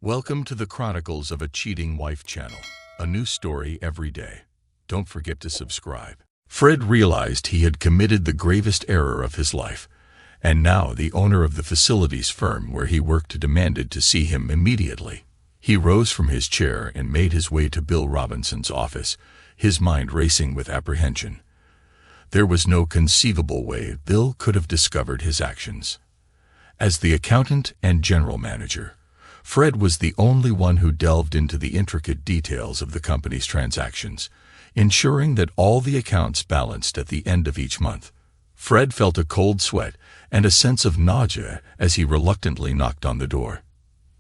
Welcome to the Chronicles of a Cheating Wife channel. A new story every day. Don't forget to subscribe. Fred realized he had committed the gravest error of his life, and now the owner of the facilities firm where he worked demanded to see him immediately. He rose from his chair and made his way to Bill Robinson's office, his mind racing with apprehension. There was no conceivable way Bill could have discovered his actions. As the accountant and general manager, Fred was the only one who delved into the intricate details of the company's transactions, ensuring that all the accounts balanced at the end of each month. Fred felt a cold sweat and a sense of nausea as he reluctantly knocked on the door.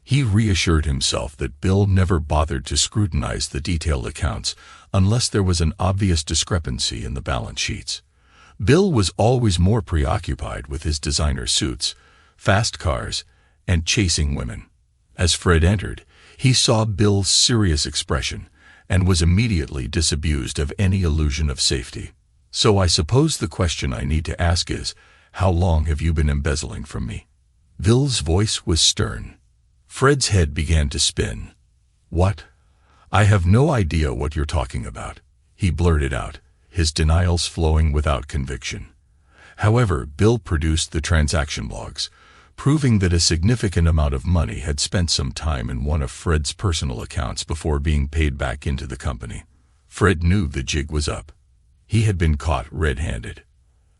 He reassured himself that Bill never bothered to scrutinize the detailed accounts unless there was an obvious discrepancy in the balance sheets. Bill was always more preoccupied with his designer suits, fast cars, and chasing women. As Fred entered, he saw Bill's serious expression and was immediately disabused of any illusion of safety. "So I suppose the question I need to ask is, how long have you been embezzling from me?" Bill's voice was stern. Fred's head began to spin. "What? I have no idea what you're talking about," he blurted out, his denials flowing without conviction. However, Bill produced the transaction logs, proving that a significant amount of money had spent some time in one of Fred's personal accounts before being paid back into the company. Fred knew the jig was up. He had been caught red-handed.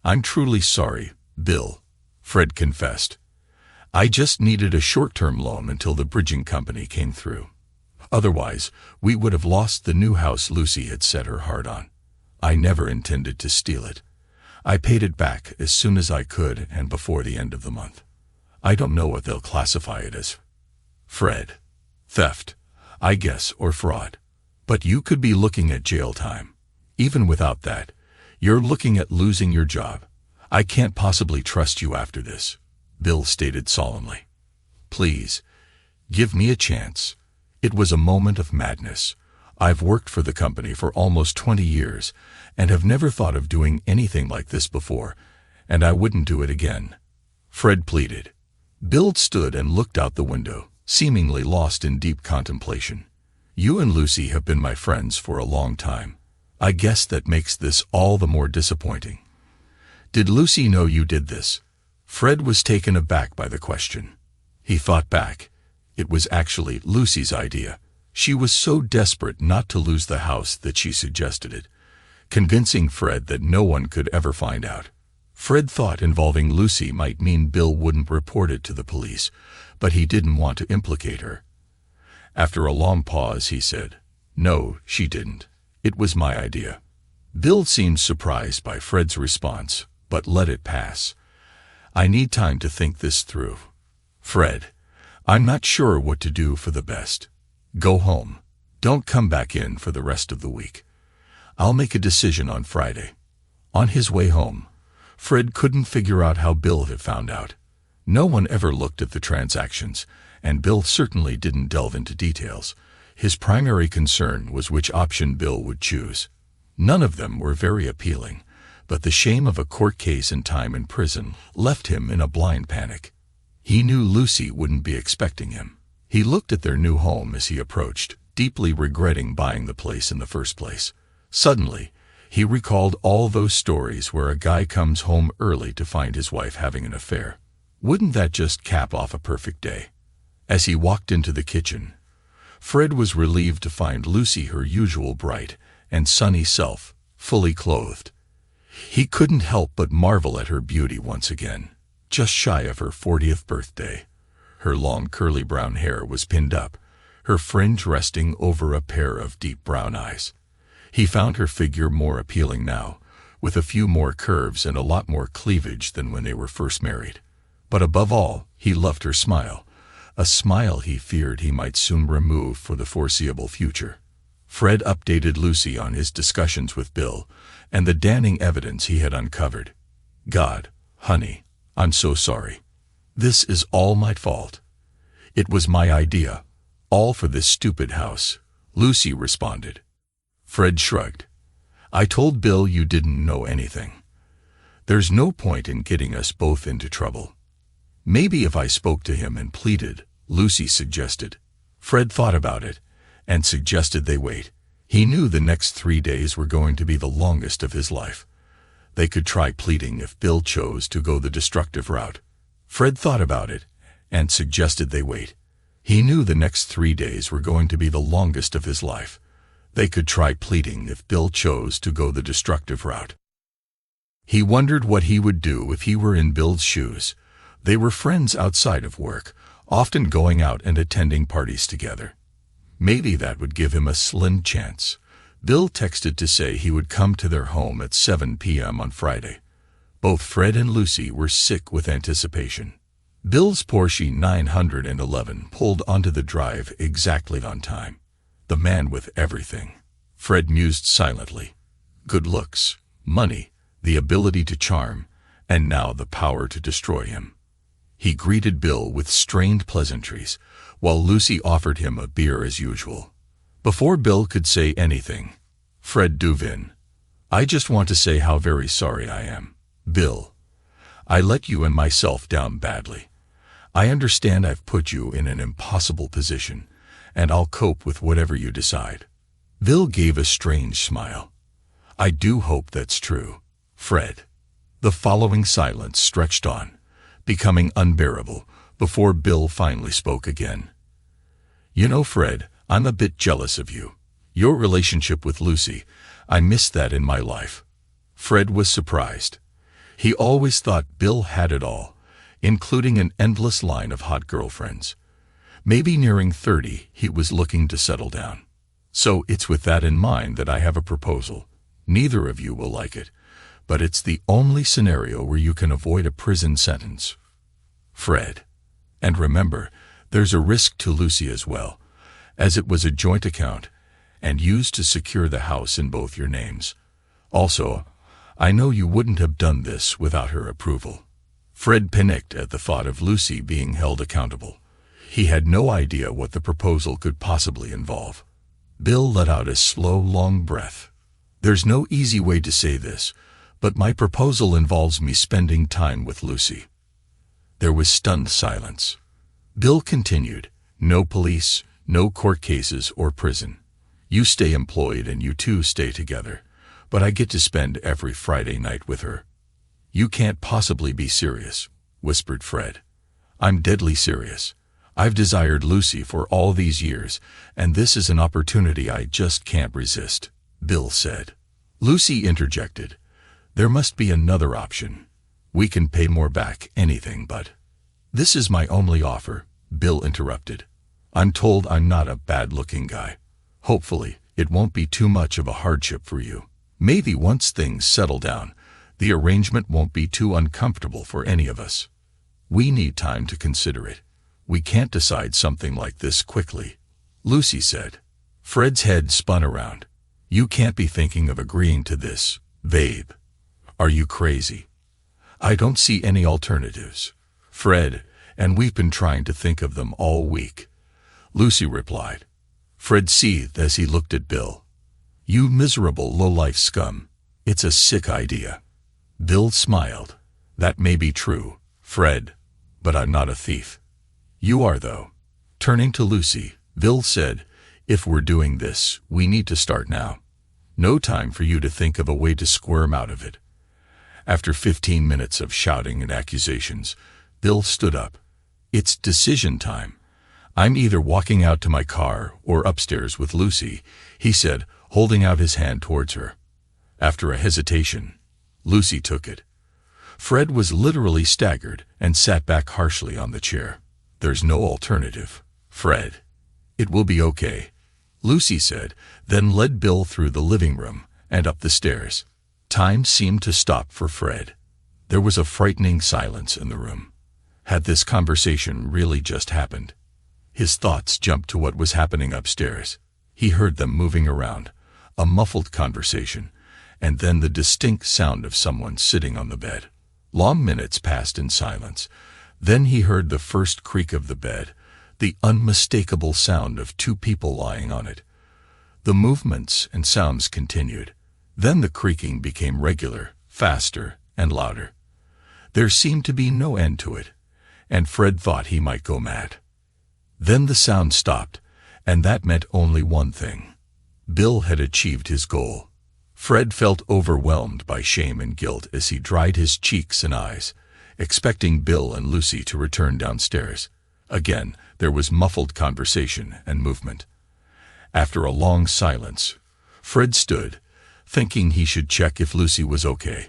"I'm truly sorry, Bill," Fred confessed. "I just needed a short-term loan until the bridging company came through. Otherwise, we would have lost the new house Lucy had set her heart on. I never intended to steal it. I paid it back as soon as I could and before the end of the month. I don't know what they'll classify it as. Fred. Theft, I guess, or fraud. But you could be looking at jail time. Even without that, you're looking at losing your job. I can't possibly trust you after this," Bill stated solemnly. "Please, give me a chance." It was a moment of madness. "I've worked for the company for almost 20 years and have never thought of doing anything like this before, and I wouldn't do it again," Fred pleaded. Bill stood and looked out the window, seemingly lost in deep contemplation. "You and Lucy have been my friends for a long time. I guess that makes this all the more disappointing." "Did Lucy know you did this?" Fred was taken aback by the question. He thought back. It was actually Lucy's idea. She was so desperate not to lose the house that she suggested it, convincing Fred that no one could ever find out. Fred thought involving Lucy might mean Bill wouldn't report it to the police, but he didn't want to implicate her. After a long pause, he said, "No, she didn't. It was my idea." Bill seemed surprised by Fred's response, but let it pass. "I need time to think this through. Fred, I'm not sure what to do for the best. Go home. Don't come back in for the rest of the week. I'll make a decision on Friday." On his way home, Fred couldn't figure out how Bill had found out. No one ever looked at the transactions, and Bill certainly didn't delve into details. His primary concern was which option Bill would choose. None of them were very appealing, but the shame of a court case and time in prison left him in a blind panic. He knew Lucy wouldn't be expecting him. He looked at their new home as he approached, deeply regretting buying the place in the first place. Suddenly, he recalled all those stories where a guy comes home early to find his wife having an affair. Wouldn't that just cap off a perfect day? As he walked into the kitchen, Fred was relieved to find Lucy her usual bright and sunny self, fully clothed. He couldn't help but marvel at her beauty once again. Just shy of her 40th birthday, her long curly brown hair was pinned up, her fringe resting over a pair of deep brown eyes. He found her figure more appealing now, with a few more curves and a lot more cleavage than when they were first married. But above all, he loved her smile, a smile he feared he might soon remove for the foreseeable future. Fred updated Lucy on his discussions with Bill and the damning evidence he had uncovered. "God, honey, I'm so sorry. This is all my fault. It was my idea, all for this stupid house," Lucy responded. Fred shrugged. "I told Bill you didn't know anything. There's no point in getting us both into trouble. Maybe if I spoke to him and pleaded," Lucy suggested. Fred thought about it and suggested they wait. He knew the next 3 days were going to be the longest of his life. They could try pleading if Bill chose to go the destructive route. Fred thought about it and suggested they wait. He knew the next 3 days were going to be the longest of his life. They could try pleading if Bill chose to go the destructive route. He wondered what he would do if he were in Bill's shoes. They were friends outside of work, often going out and attending parties together. Maybe that would give him a slim chance. Bill texted to say he would come to their home at 7 p.m. on Friday. Both Fred and Lucy were sick with anticipation. Bill's Porsche 911 pulled onto the drive exactly on time. The man with everything. Fred mused silently. Good looks, money, the ability to charm, and now the power to destroy him. He greeted Bill with strained pleasantries, while Lucy offered him a beer as usual. Before Bill could say anything, Fred dove in. I just want to say how very sorry I am, Bill. I let you and myself down badly. I understand I've put you in an impossible position, and I'll cope with whatever you decide. Bill gave a strange smile. I do hope that's true, Fred. The following silence stretched on, becoming unbearable, before Bill finally spoke again. You know, Fred, I'm a bit jealous of you. Your relationship with Lucy, I missed that in my life. Fred was surprised. He always thought Bill had it all, including an endless line of hot girlfriends. Maybe nearing 30, he was looking to settle down. So it's with that in mind that I have a proposal. Neither of you will like it, but it's the only scenario where you can avoid a prison sentence. Fred. And remember, there's a risk to Lucy as well, as it was a joint account and used to secure the house in both your names. Also, I know you wouldn't have done this without her approval. Fred panicked at the thought of Lucy being held accountable. He had no idea what the proposal could possibly involve. Bill let out a slow, long breath. There's no easy way to say this, but my proposal involves me spending time with Lucy. There was stunned silence. Bill continued, no police, no court cases or prison. You stay employed and you two stay together, but I get to spend every Friday night with her. You can't possibly be serious, whispered Fred. I'm deadly serious. I've desired Lucy for all these years, and this is an opportunity I just can't resist, Bill said. Lucy interjected. There must be another option. We can pay more back, anything but. This is my only offer, Bill interrupted. I'm told I'm not a bad-looking guy. Hopefully, it won't be too much of a hardship for you. Maybe once things settle down, the arrangement won't be too uncomfortable for any of us. We need time to consider it. We can't decide something like this quickly, Lucy said. Fred's head spun around. You can't be thinking of agreeing to this, babe. Are you crazy? I don't see any alternatives, Fred, and we've been trying to think of them all week, Lucy replied. Fred seethed as he looked at Bill. You miserable low-life scum. It's a sick idea. Bill smiled. That may be true, Fred, but I'm not a thief. You are, though. Turning to Lucy, Bill said, if we're doing this, we need to start now. No time for you to think of a way to squirm out of it. After 15 minutes of shouting and accusations, Bill stood up. It's decision time. I'm either walking out to my car or upstairs with Lucy, he said, holding out his hand towards her. After a hesitation, Lucy took it. Fred was literally staggered and sat back harshly on the chair. There's no alternative, Fred. It will be okay, Lucy said, then led Bill through the living room and up the stairs. Time seemed to stop for Fred. There was a frightening silence in the room. Had this conversation really just happened? His thoughts jumped to what was happening upstairs. He heard them moving around, a muffled conversation, and then the distinct sound of someone sitting on the bed. Long minutes passed in silence. Then he heard the first creak of the bed, the unmistakable sound of two people lying on it. The movements and sounds continued. Then the creaking became regular, faster, and louder. There seemed to be no end to it, and Fred thought he might go mad. Then the sound stopped, And that meant only one thing. Bill had achieved his goal. Fred felt overwhelmed by shame and guilt as he dried his cheeks and eyes, expecting Bill and Lucy to return downstairs. Again, there was muffled conversation and movement. After a long silence, Fred stood, thinking he should check if Lucy was okay,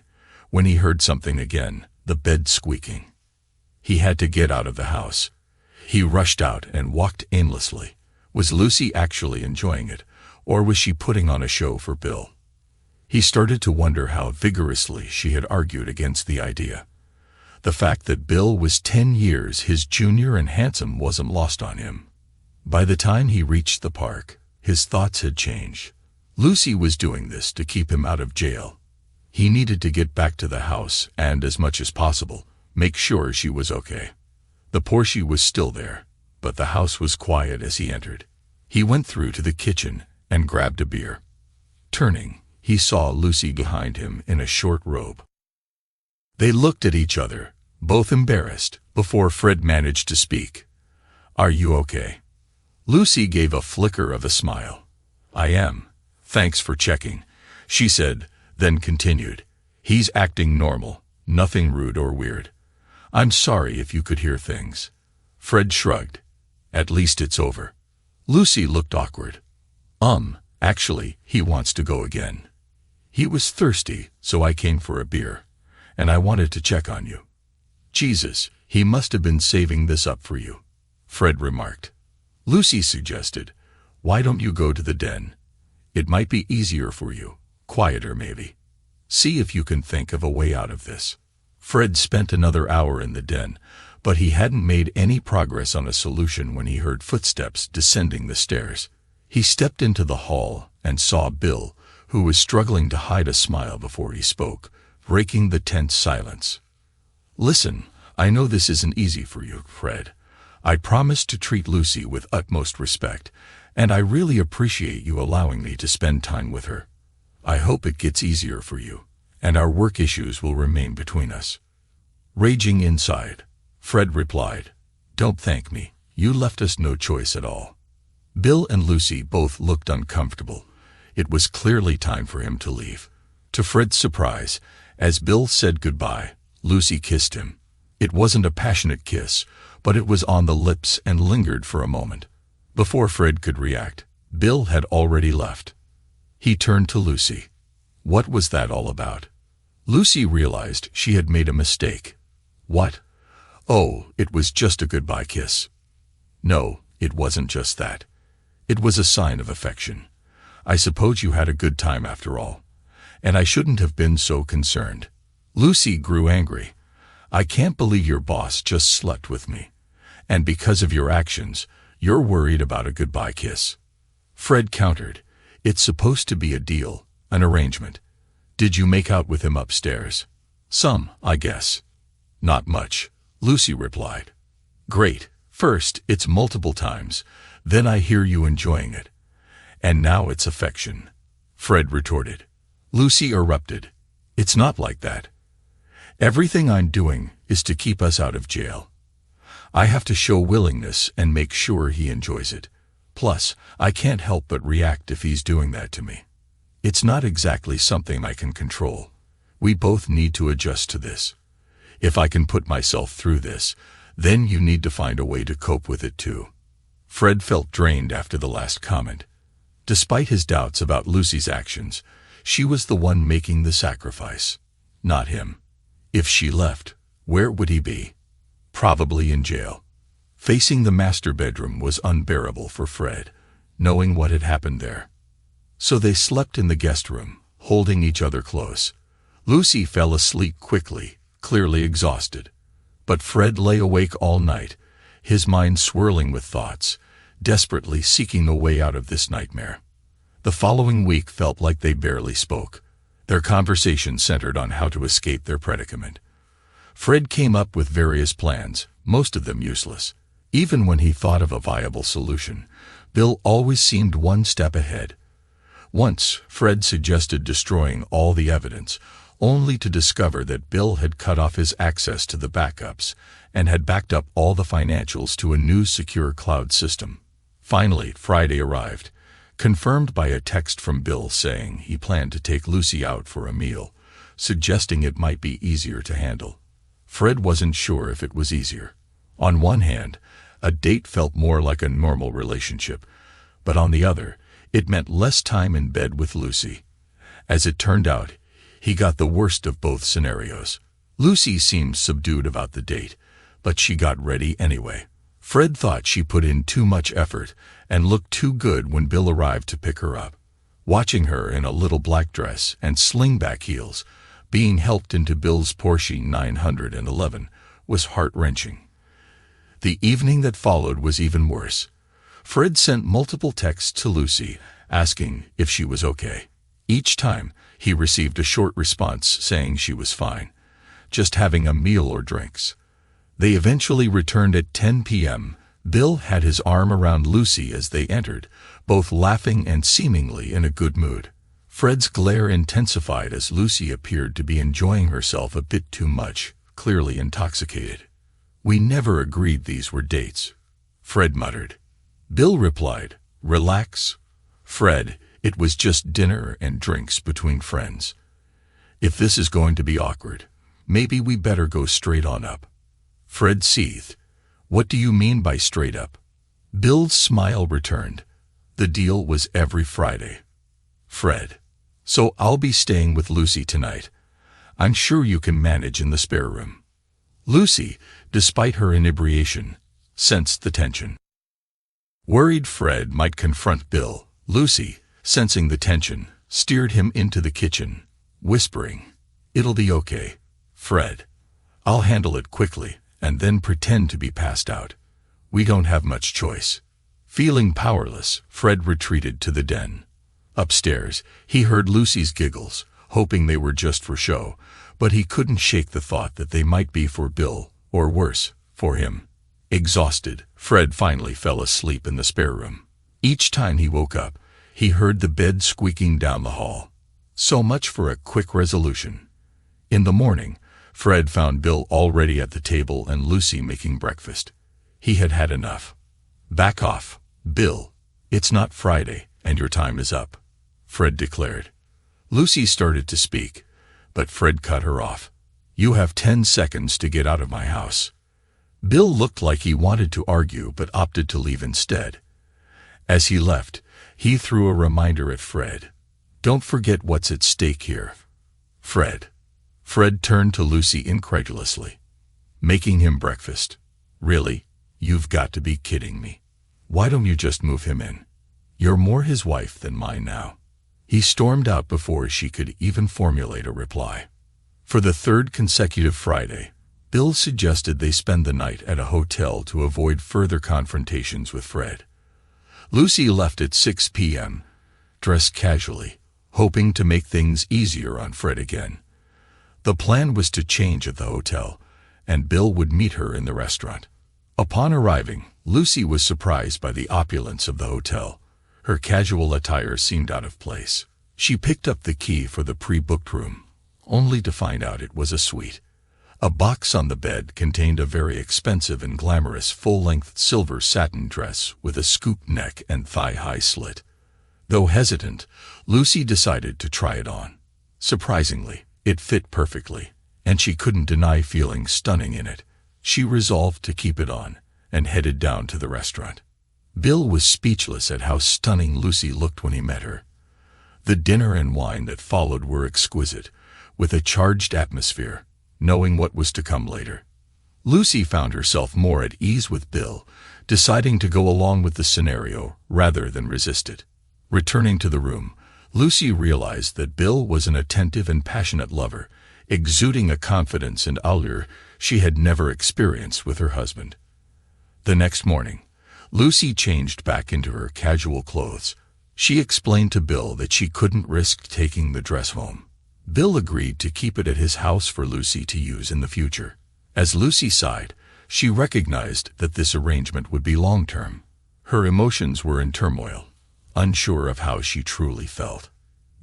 when he heard something again, the bed squeaking. He had to get out of the house. He rushed out and walked aimlessly. Was Lucy actually enjoying it, or was she putting on a show for Bill? He started to wonder how vigorously she had argued against the idea. The fact that Bill was 10 years his junior and handsome wasn't lost on him. By the time he reached the park, his thoughts had changed. Lucy was doing this to keep him out of jail. He needed to get back to the house and, as much as possible, make sure she was okay. The Porsche was still there, but the house was quiet as he entered. He went through to the kitchen and grabbed a beer. Turning, he saw Lucy behind him in a short robe. They looked at each other, both embarrassed, before Fred managed to speak. "Are you okay?" Lucy gave a flicker of a smile. "I am. Thanks for checking," she said, then continued. "He's acting normal, nothing rude or weird. I'm sorry if you could hear things." Fred shrugged. "At least it's over." Lucy looked awkward. Actually, he wants to go again. He was thirsty, so I came for a beer. And I wanted to check on you." "Jesus, he must have been saving this up for you," Fred remarked. Lucy suggested, "Why don't you go to the den? It might be easier for you, quieter maybe. See if you can think of a way out of this." Fred spent another hour in the den, but he hadn't made any progress on a solution when he heard footsteps descending the stairs. He stepped into the hall and saw Bill, who was struggling to hide a smile before he spoke, breaking the tense silence. "Listen, I know this isn't easy for you, Fred. I promised to treat Lucy with utmost respect, and I really appreciate you allowing me to spend time with her. I hope it gets easier for you, and our work issues will remain between us." Raging inside, Fred replied, "Don't thank me. You left us no choice at all." Bill and Lucy both looked uncomfortable. It was clearly time for him to leave. To Fred's surprise, as Bill said goodbye, Lucy kissed him. It wasn't a passionate kiss, but it was on the lips and lingered for a moment. Before Fred could react, Bill had already left. He turned to Lucy. What was that all about? Lucy realized she had made a mistake. What? Oh, it was just a goodbye kiss. No, it wasn't just that. It was a sign of affection. I suppose you had a good time after all. And I shouldn't have been so concerned. Lucy grew angry. I can't believe your boss just slept with me. And because of your actions, you're worried about a goodbye kiss. Fred countered. It's supposed to be a deal, an arrangement. Did you make out with him upstairs? Some, I guess. Not much, Lucy replied. Great. First, it's multiple times. Then I hear you enjoying it. And now it's affection, Fred retorted. Lucy erupted. It's not like that. Everything I'm doing is to keep us out of jail. I have to show willingness and make sure he enjoys it. Plus, I can't help but react if he's doing that to me. It's not exactly something I can control. We both need to adjust to this. If I can put myself through this, then you need to find a way to cope with it too. Fred felt drained after the last comment. Despite his doubts about Lucy's actions, she was the one making the sacrifice, not him. If she left, where would he be? Probably in jail. Facing the master bedroom was unbearable for Fred, knowing what had happened there. So they slept in the guest room, holding each other close. Lucy fell asleep quickly, clearly exhausted. But Fred lay awake all night, his mind swirling with thoughts, desperately seeking a way out of this nightmare. The following week felt like they barely spoke. Their conversation centered on how to escape their predicament. Fred came up with various plans, most of them useless. Even when he thought of a viable solution, Bill always seemed one step ahead. Once, Fred suggested destroying all the evidence, only to discover that Bill had cut off his access to the backups and had backed up all the financials to a new secure cloud system. Finally, Friday arrived, confirmed by a text from Bill saying he planned to take Lucy out for a meal, suggesting it might be easier to handle. Fred wasn't sure if it was easier. On one hand, a date felt more like a normal relationship, but on the other, it meant less time in bed with Lucy. As it turned out, he got the worst of both scenarios. Lucy seemed subdued about the date, but she got ready anyway. Fred thought she put in too much effort and looked too good when Bill arrived to pick her up. Watching her in a little black dress and slingback heels, being helped into Bill's Porsche 911, was heart-wrenching. The evening that followed was even worse. Fred sent multiple texts to Lucy, asking if she was okay. Each time, he received a short response saying she was fine, just having a meal or drinks. They eventually returned at 10 p.m. Bill had his arm around Lucy as they entered, both laughing and seemingly in a good mood. Fred's glare intensified as Lucy appeared to be enjoying herself a bit too much, clearly intoxicated. "We never agreed these were dates," Fred muttered. Bill replied, "Relax, Fred, it was just dinner and drinks between friends. If this is going to be awkward, maybe we better go straight on up." Fred seethed. "What do you mean by straight up?" Bill's smile returned. "The deal was every Friday." "Fred, so I'll be staying with Lucy tonight. I'm sure you can manage in the spare room." Lucy, despite her inebriation, sensed the tension. Worried Fred might confront Bill, Lucy, sensing the tension, steered him into the kitchen, whispering, "It'll be okay, Fred. I'll handle it quickly and then pretend to be passed out. We don't have much choice." Feeling powerless, Fred retreated to the den. Upstairs, he heard Lucy's giggles, hoping they were just for show, but he couldn't shake the thought that they might be for Bill, or worse, for him. Exhausted, Fred finally fell asleep in the spare room. Each time he woke up, he heard the bed squeaking down the hall. So much for a quick resolution. In the morning, Fred found Bill already at the table and Lucy making breakfast. He had had enough. "Back off, Bill. It's not Friday, and your time is up," Fred declared. Lucy started to speak, but Fred cut her off. "You have 10 seconds to get out of my house." Bill looked like he wanted to argue but opted to leave instead. As he left, he threw a reminder at Fred. "Don't forget what's at stake here, Fred." Fred turned to Lucy incredulously. "Making him breakfast? Really? You've got to be kidding me. Why don't you just move him in? You're more his wife than mine now." He stormed out before she could even formulate a reply. For the third consecutive Friday, Bill suggested they spend the night at a hotel to avoid further confrontations with Fred. Lucy left at 6 p.m., dressed casually, hoping to make things easier on Fred again. The plan was to change at the hotel, and Bill would meet her in the restaurant. Upon arriving, Lucy was surprised by the opulence of the hotel. Her casual attire seemed out of place. She picked up the key for the pre-booked room, only to find out it was a suite. A box on the bed contained a very expensive and glamorous full-length silver satin dress with a scoop neck and thigh-high slit. Though hesitant, Lucy decided to try it on. Surprisingly, it fit perfectly, and she couldn't deny feeling stunning in it. She resolved to keep it on and headed down to the restaurant. Bill was speechless at how stunning Lucy looked when he met her. The dinner and wine that followed were exquisite, with a charged atmosphere, knowing what was to come later. Lucy found herself more at ease with Bill, deciding to go along with the scenario rather than resist it. Returning to the room, Lucy realized that Bill was an attentive and passionate lover, exuding a confidence and allure she had never experienced with her husband. The next morning, Lucy changed back into her casual clothes. She explained to Bill that she couldn't risk taking the dress home. Bill agreed to keep it at his house for Lucy to use in the future. As Lucy sighed, she recognized that this arrangement would be long-term. Her emotions were in turmoil, unsure of how she truly felt.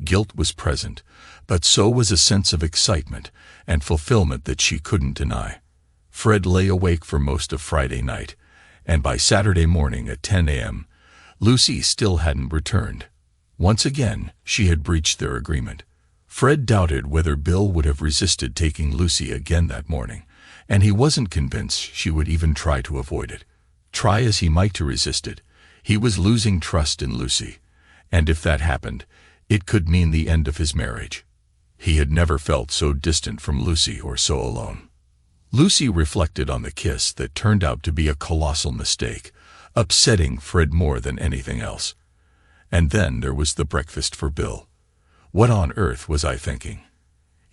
Guilt was present, but so was a sense of excitement and fulfillment that she couldn't deny. Fred lay awake for most of Friday night, and by Saturday morning at 10 a.m., Lucy still hadn't returned. Once again, she had breached their agreement. Fred doubted whether Bill would have resisted taking Lucy again that morning, and he wasn't convinced she would even try to avoid it. Try as he might to resist it, he was losing trust in Lucy, and if that happened, it could mean the end of his marriage. He had never felt so distant from Lucy or so alone. Lucy reflected on the kiss that turned out to be a colossal mistake, upsetting Fred more than anything else. And then there was the breakfast for Bill. What on earth was I thinking?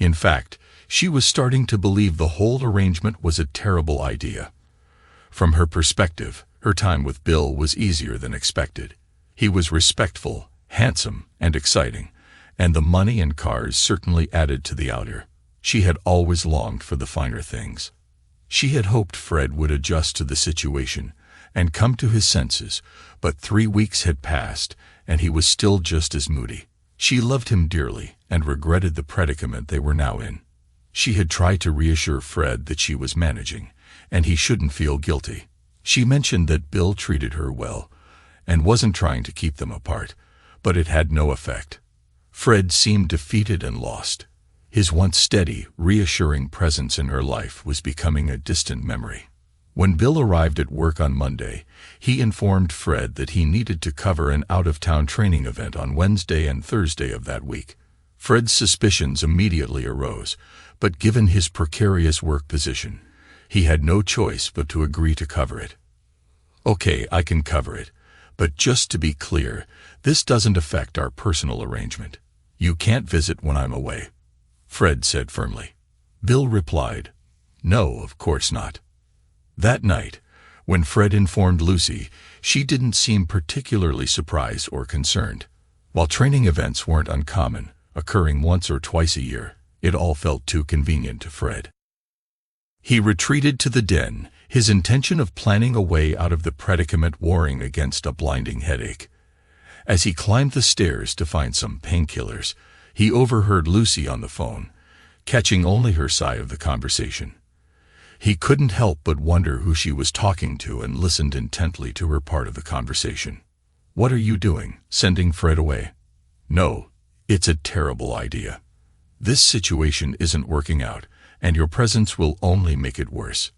In fact, she was starting to believe the whole arrangement was a terrible idea. From her perspective, her time with Bill was easier than expected. He was respectful, handsome, and exciting, and the money and cars certainly added to the outer. She had always longed for the finer things. She had hoped Fred would adjust to the situation and come to his senses, but 3 weeks had passed, and he was still just as moody. She loved him dearly and regretted the predicament they were now in. She had tried to reassure Fred that she was managing, and he shouldn't feel guilty. She mentioned that Bill treated her well and wasn't trying to keep them apart, but it had no effect. Fred seemed defeated and lost. His once steady, reassuring presence in her life was becoming a distant memory. When Bill arrived at work on Monday, he informed Fred that he needed to cover an out-of-town training event on Wednesday and Thursday of that week. Fred's suspicions immediately arose, but given his precarious work position, he had no choice but to agree to cover it. "Okay, I can cover it, but just to be clear, this doesn't affect our personal arrangement. You can't visit when I'm away," Fred said firmly. Bill replied, "No, of course not." That night, when Fred informed Lucy, she didn't seem particularly surprised or concerned. While training events weren't uncommon, occurring once or twice a year, it all felt too convenient to Fred. He retreated to the den, his intention of planning a way out of the predicament warring against a blinding headache. As he climbed the stairs to find some painkillers, he overheard Lucy on the phone, catching only her side of the conversation. He couldn't help but wonder who she was talking to and listened intently to her part of the conversation. "What are you doing, sending Fred away?" "No, it's a terrible idea. This situation isn't working out, and your presence will only make it worse.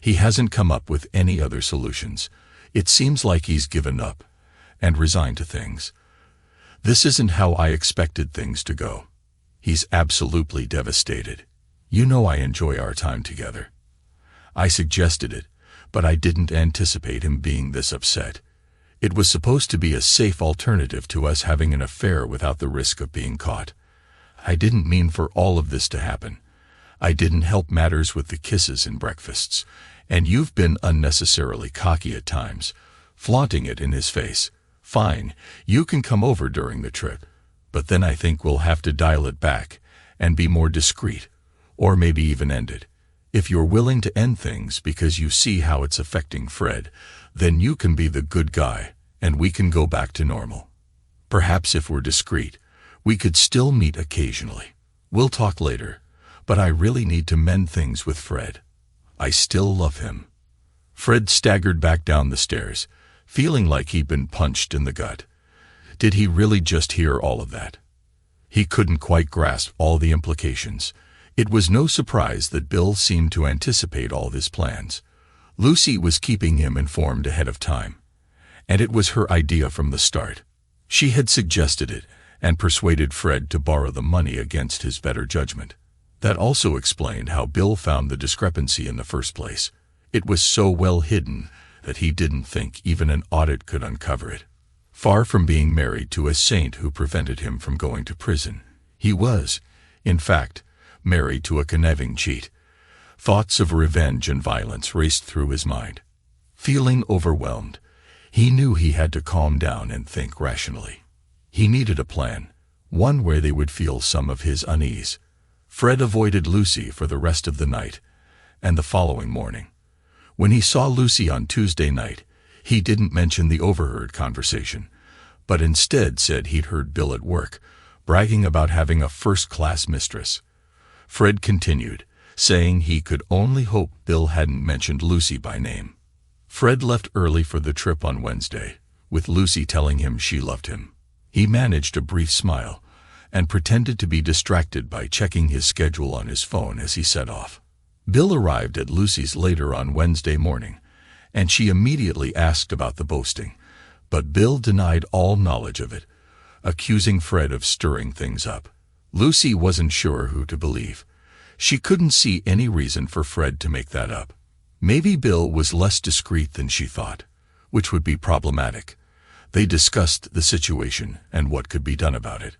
He hasn't come up with any other solutions. It seems like he's given up and resigned to things. This isn't how I expected things to go. He's absolutely devastated. You know I enjoy our time together. I suggested it, but I didn't anticipate him being this upset. It was supposed to be a safe alternative to us having an affair without the risk of being caught. I didn't mean for all of this to happen. I didn't help matters with the kisses and breakfasts, and you've been unnecessarily cocky at times, flaunting it in his face. Fine, you can come over during the trip, but then I think we'll have to dial it back and be more discreet, or maybe even end it. If you're willing to end things because you see how it's affecting Fred, then you can be the good guy, and we can go back to normal. Perhaps if we're discreet, we could still meet occasionally. We'll talk later, but I really need to mend things with Fred. I still love him." Fred staggered back down the stairs, feeling like he'd been punched in the gut. Did he really just hear all of that? He couldn't quite grasp all the implications. It was no surprise that Bill seemed to anticipate all his plans. Lucy was keeping him informed ahead of time, and it was her idea from the start. She had suggested it and persuaded Fred to borrow the money against his better judgment. That also explained how Bill found the discrepancy in the first place. It was so well hidden that he didn't think even an audit could uncover it. Far from being married to a saint who prevented him from going to prison, he was, in fact, married to a conniving cheat. Thoughts of revenge and violence raced through his mind. Feeling overwhelmed, he knew he had to calm down and think rationally. He needed a plan, one where they would feel some of his unease. Fred avoided Lucy for the rest of the night and the following morning. When he saw Lucy on Tuesday night, he didn't mention the overheard conversation, but instead said he'd heard Bill at work, bragging about having a first-class mistress. Fred continued, saying he could only hope Bill hadn't mentioned Lucy by name. Fred left early for the trip on Wednesday, with Lucy telling him she loved him. He managed a brief smile and pretended to be distracted by checking his schedule on his phone as he set off. Bill arrived at Lucy's later on Wednesday morning, and she immediately asked about the boasting, but Bill denied all knowledge of it, accusing Fred of stirring things up. Lucy wasn't sure who to believe. She couldn't see any reason for Fred to make that up. Maybe Bill was less discreet than she thought, which would be problematic. They discussed the situation and what could be done about it.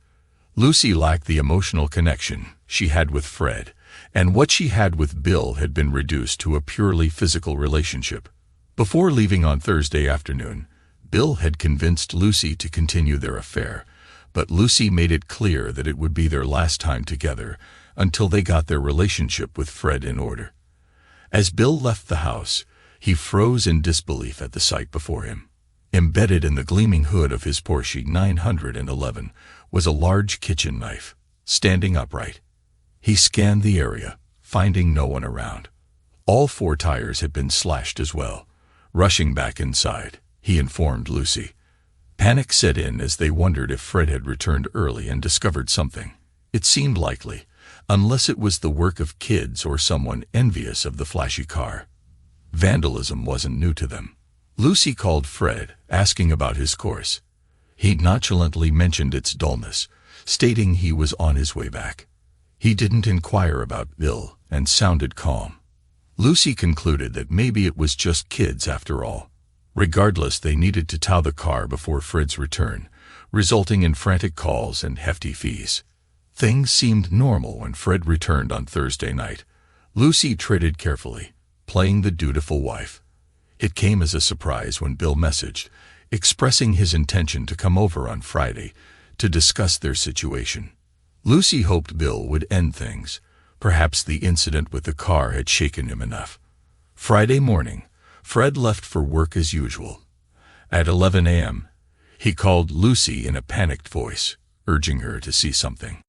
Lucy lacked the emotional connection she had with Fred, and what she had with Bill had been reduced to a purely physical relationship. Before leaving on Thursday afternoon, Bill had convinced Lucy to continue their affair, but Lucy made it clear that it would be their last time together until they got their relationship with Fred in order. As Bill left the house, he froze in disbelief at the sight before him. Embedded in the gleaming hood of his Porsche 911 was a large kitchen knife, standing upright. He scanned the area, finding no one around. All 4 tires had been slashed as well. Rushing back inside, he informed Lucy. Panic set in as they wondered if Fred had returned early and discovered something. It seemed likely, unless it was the work of kids or someone envious of the flashy car. Vandalism wasn't new to them. Lucy called Fred, asking about his course. He nonchalantly mentioned its dullness, stating he was on his way back. He didn't inquire about Bill and sounded calm. Lucy concluded that maybe it was just kids after all. Regardless, they needed to tow the car before Fred's return, resulting in frantic calls and hefty fees. Things seemed normal when Fred returned on Thursday night. Lucy treaded carefully, playing the dutiful wife. It came as a surprise when Bill messaged, expressing his intention to come over on Friday to discuss their situation. Lucy hoped Bill would end things. Perhaps the incident with the car had shaken him enough. Friday morning, Fred left for work as usual. At 11 a.m., he called Lucy in a panicked voice, urging her to see something.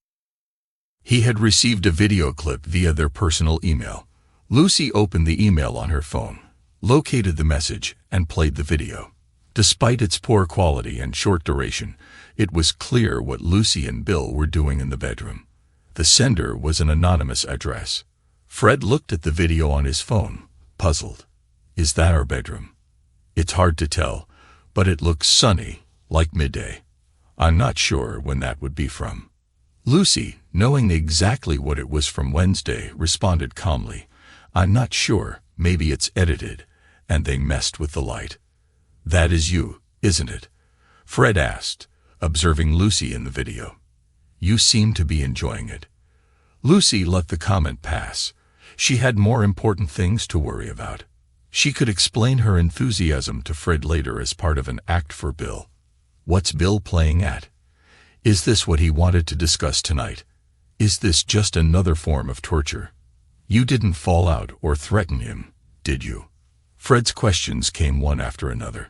He had received a video clip via their personal email. Lucy opened the email on her phone, located the message, and played the video. Despite its poor quality and short duration, it was clear what Lucy and Bill were doing in the bedroom. The sender was an anonymous address. Fred looked at the video on his phone, puzzled. Is that our bedroom? It's hard to tell, but it looks sunny, like midday. I'm not sure when that would be from. Lucy, knowing exactly what it was from Wednesday, responded calmly. I'm not sure, maybe it's edited, and they messed with the light. That is you, isn't it? Fred asked, observing Lucy in the video. You seem to be enjoying it. Lucy let the comment pass. She had more important things to worry about. She could explain her enthusiasm to Fred later as part of an act for Bill. What's Bill playing at? Is this what he wanted to discuss tonight? Is this just another form of torture? You didn't fall out or threaten him, did you? Fred's questions came one after another.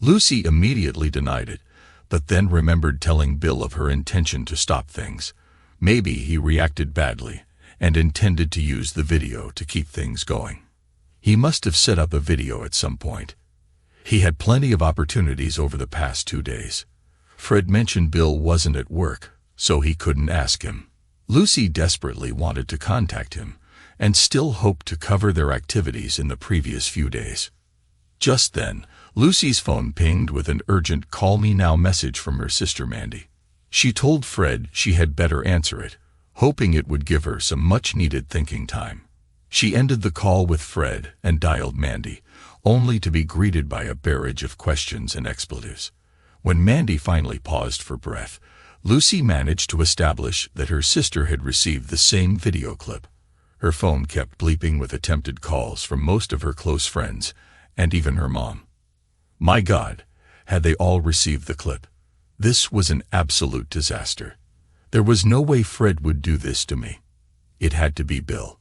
Lucy immediately denied it, but then remembered telling Bill of her intention to stop things. Maybe he reacted badly and intended to use the video to keep things going. He must have set up a video at some point. He had plenty of opportunities over the past 2 days. Fred mentioned Bill wasn't at work, so he couldn't ask him. Lucy desperately wanted to contact him and still hoped to cover their activities in the previous few days. Just then, Lucy's phone pinged with an urgent "call me now" message from her sister Mandy. She told Fred she had better answer it, hoping it would give her some much-needed thinking time. She ended the call with Fred and dialed Mandy, only to be greeted by a barrage of questions and expletives. When Mandy finally paused for breath, Lucy managed to establish that her sister had received the same video clip. Her phone kept bleeping with attempted calls from most of her close friends, and even her mom. My God, had they all received the clip? This was an absolute disaster. There was no way Fred would do this to me. It had to be Bill.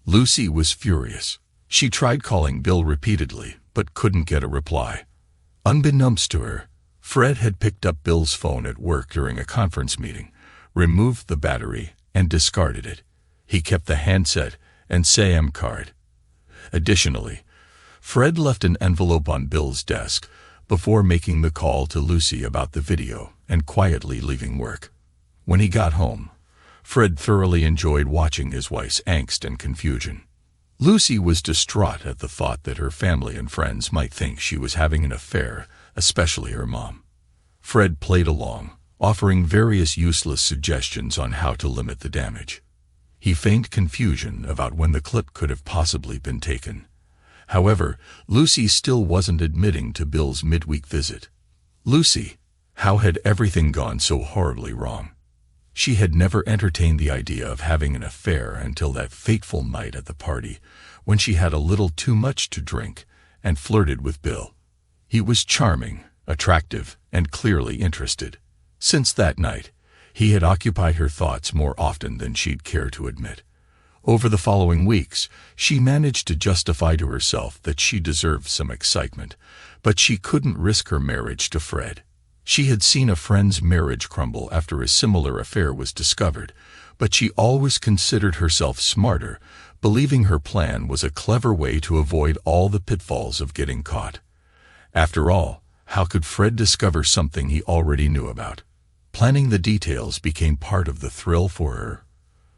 Lucy was furious. She tried calling Bill repeatedly, but couldn't get a reply. Unbeknownst to her, Fred had picked up Bill's phone at work during a conference meeting, removed the battery, and discarded it. He kept the handset and SIM card. Additionally, Fred left an envelope on Bill's desk, before making the call to Lucy about the video and quietly leaving work. When he got home, Fred thoroughly enjoyed watching his wife's angst and confusion. Lucy was distraught at the thought that her family and friends might think she was having an affair, especially her mom. Fred played along, offering various useless suggestions on how to limit the damage. He feigned confusion about when the clip could have possibly been taken. However, Lucy still wasn't admitting to Bill's midweek visit. Lucy, how had everything gone so horribly wrong? She had never entertained the idea of having an affair until that fateful night at the party, when she had a little too much to drink and flirted with Bill. He was charming, attractive, and clearly interested. Since that night, he had occupied her thoughts more often than she'd care to admit. Over the following weeks, she managed to justify to herself that she deserved some excitement, but she couldn't risk her marriage to Fred. She had seen a friend's marriage crumble after a similar affair was discovered, but she always considered herself smarter, believing her plan was a clever way to avoid all the pitfalls of getting caught. After all, how could Fred discover something he already knew about? Planning the details became part of the thrill for her.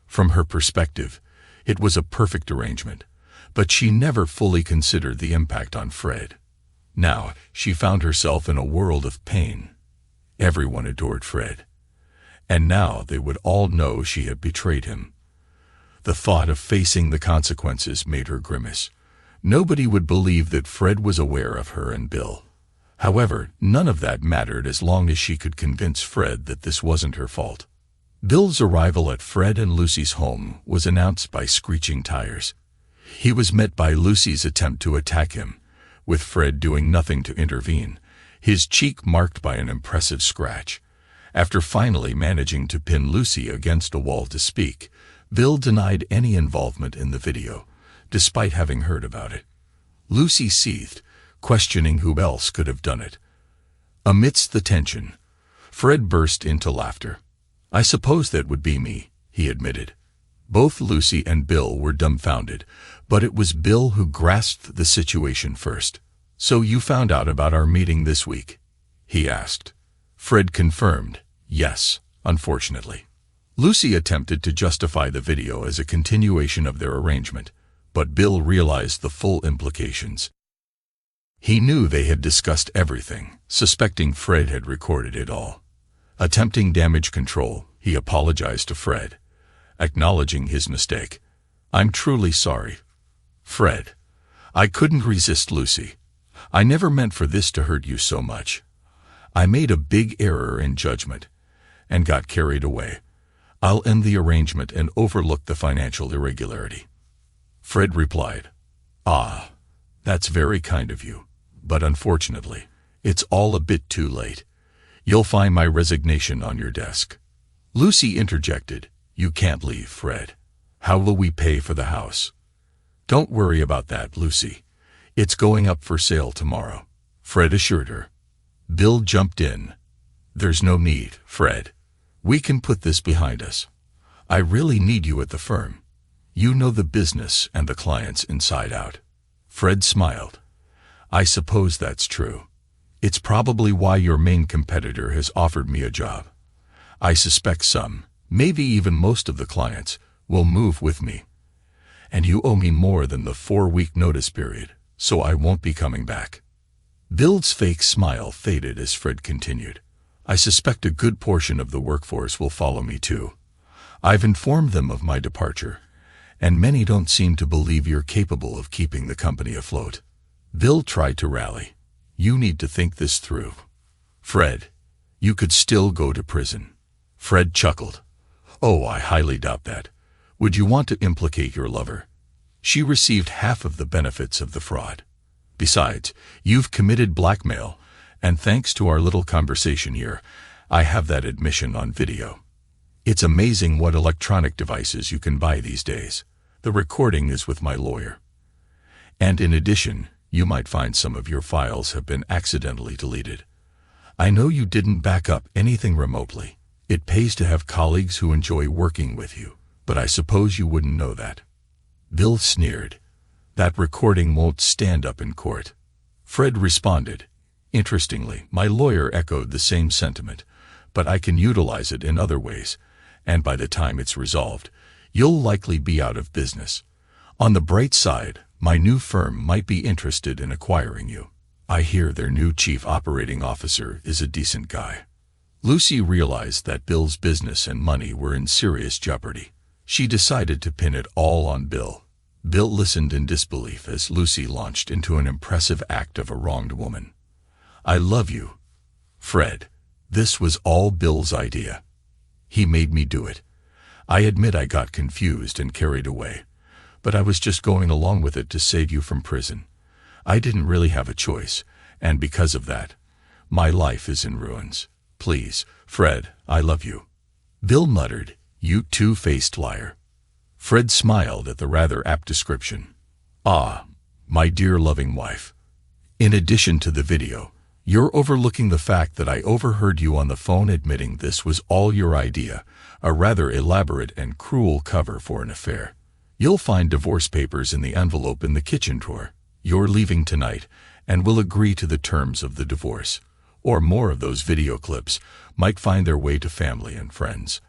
From her perspective, it was a perfect arrangement, but she never fully considered the impact on Fred. Now, she found herself in a world of pain. Everyone adored Fred, and now they would all know she had betrayed him. The thought of facing the consequences made her grimace. Nobody would believe that Fred was aware of her and Bill. However, none of that mattered as long as she could convince Fred that this wasn't her fault. Bill's arrival at Fred and Lucy's home was announced by screeching tires. He was met by Lucy's attempt to attack him, with Fred doing nothing to intervene, his cheek marked by an impressive scratch. After finally managing to pin Lucy against a wall to speak, Bill denied any involvement in the video, despite having heard about it. Lucy seethed, questioning who else could have done it. Amidst the tension, Fred burst into laughter. "I suppose that would be me," he admitted. Both Lucy and Bill were dumbfounded, but it was Bill who grasped the situation first. "So you found out about our meeting this week?" he asked. Fred confirmed, "Yes, unfortunately." Lucy attempted to justify the video as a continuation of their arrangement, but Bill realized the full implications. He knew they had discussed everything, suspecting Fred had recorded it all. Attempting damage control, he apologized to Fred, acknowledging his mistake. "I'm truly sorry, Fred. I couldn't resist Lucy. I never meant for this to hurt you so much. I made a big error in judgment and got carried away. I'll end the arrangement and overlook the financial irregularity." Fred replied, "Ah, that's very kind of you, but unfortunately, it's all a bit too late. You'll find my resignation on your desk." Lucy interjected, "You can't leave, Fred. How will we pay for the house?" "Don't worry about that, Lucy. It's going up for sale tomorrow," Fred assured her. Bill jumped in. "There's no need, Fred. We can put this behind us. I really need you at the firm. You know the business and the clients inside out." Fred smiled. "I suppose that's true. It's probably why your main competitor has offered me a job. I suspect some, maybe even most of the clients, will move with me. And you owe me more than the 4-week notice period, so I won't be coming back." Bill's fake smile faded as Fred continued. "I suspect a good portion of the workforce will follow me too. I've informed them of my departure, and many don't seem to believe you're capable of keeping the company afloat." Bill tried to rally. "You need to think this through, Fred. You could still go to prison." Fred chuckled. "Oh, I highly doubt that. Would you want to implicate your lover? She received half of the benefits of the fraud. Besides, you've committed blackmail, and thanks to our little conversation here, I have that admission on video. It's amazing what electronic devices you can buy these days. The recording is with my lawyer. And in addition, you might find some of your files have been accidentally deleted. I know you didn't back up anything remotely. It pays to have colleagues who enjoy working with you, but I suppose you wouldn't know that." Bill sneered. "That recording won't stand up in court." Fred responded, Interestingly, my lawyer echoed the same sentiment, but I can utilize it in other ways, and by the time it's resolved, you'll likely be out of business. On the bright side, my new firm might be interested in acquiring you. I hear their new chief operating officer is a decent guy. Lucy realized that Bill's business and money were in serious jeopardy. She decided to pin it all on Bill. Bill listened in disbelief as Lucy launched into an impressive act of a wronged woman. I love you, Fred. This was all Bill's idea. He made me do it. I admit I got confused and carried away, but I was just going along with it to save you from prison. I didn't really have a choice, and because of that, my life is in ruins. Please, Fred, I love you. Bill muttered, "You two-faced liar." Fred smiled at the rather apt description. "Ah, my dear loving wife. In addition to the video, you're overlooking the fact that I overheard you on the phone admitting this was all your idea, a rather elaborate and cruel cover for an affair. You'll find divorce papers in the envelope in the kitchen drawer. You're leaving tonight, and will agree to the terms of the divorce. Or more of those video clips might find their way to family and friends.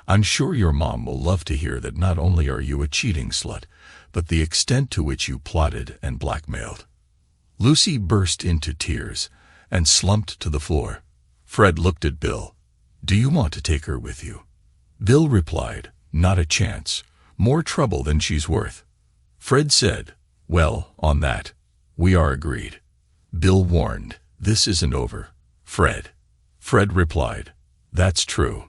I'm sure your mom will love to hear that not only are you a cheating slut, but the extent to which you plotted and blackmailed." Lucy burst into tears and slumped to the floor. Fred looked at Bill. "Do you want to take her with you?" Bill replied, "Not a chance. More trouble than she's worth." Fred said, "Well, on that, we are agreed." Bill warned, "This isn't over, Fred." Fred replied, "That's true."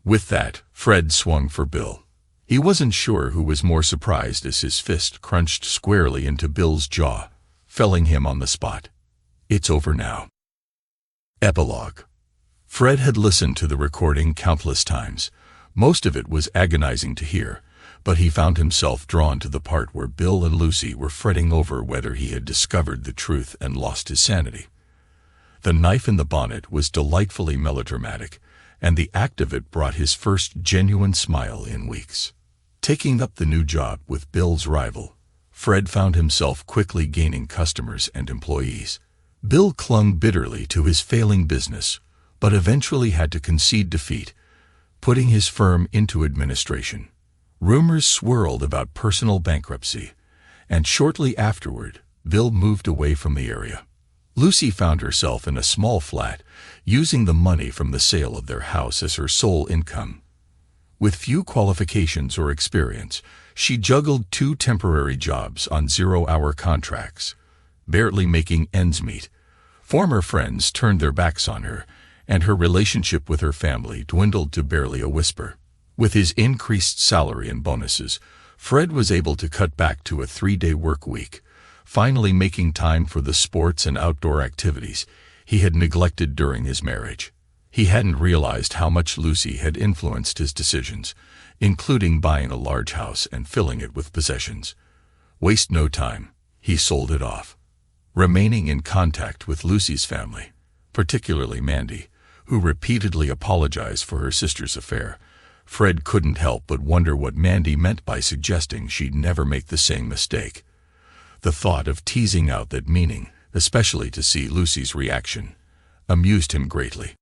With that, Fred swung for Bill. He wasn't sure who was more surprised as his fist crunched squarely into Bill's jaw, felling him on the spot. It's over now. Epilogue. Fred had listened to the recording countless times. Most of it was agonizing to hear, but he found himself drawn to the part where Bill and Lucy were fretting over whether he had discovered the truth and lost his sanity. The knife in the bonnet was delightfully melodramatic, and the act of it brought his first genuine smile in weeks. Taking up the new job with Bill's rival, Fred found himself quickly gaining customers and employees. Bill clung bitterly to his failing business, but eventually had to concede defeat, putting his firm into administration. Rumors swirled about personal bankruptcy, and shortly afterward, Bill moved away from the area. Lucy found herself in a small flat, using the money from the sale of their house as her sole income. With few qualifications or experience, she juggled 2 temporary jobs on 0-hour contracts, barely making ends meet. Former friends turned their backs on her, and her relationship with her family dwindled to barely a whisper. With his increased salary and bonuses, Fred was able to cut back to a 3-day work week, finally making time for the sports and outdoor activities he had neglected during his marriage. He hadn't realized how much Lucy had influenced his decisions, including buying a large house and filling it with possessions. Waste no time, he sold it off. Remaining in contact with Lucy's family, particularly Mandy, who repeatedly apologized for her sister's affair, Fred couldn't help but wonder what Mandy meant by suggesting she'd never make the same mistake. The thought of teasing out that meaning, especially to see Lucy's reaction, amused him greatly.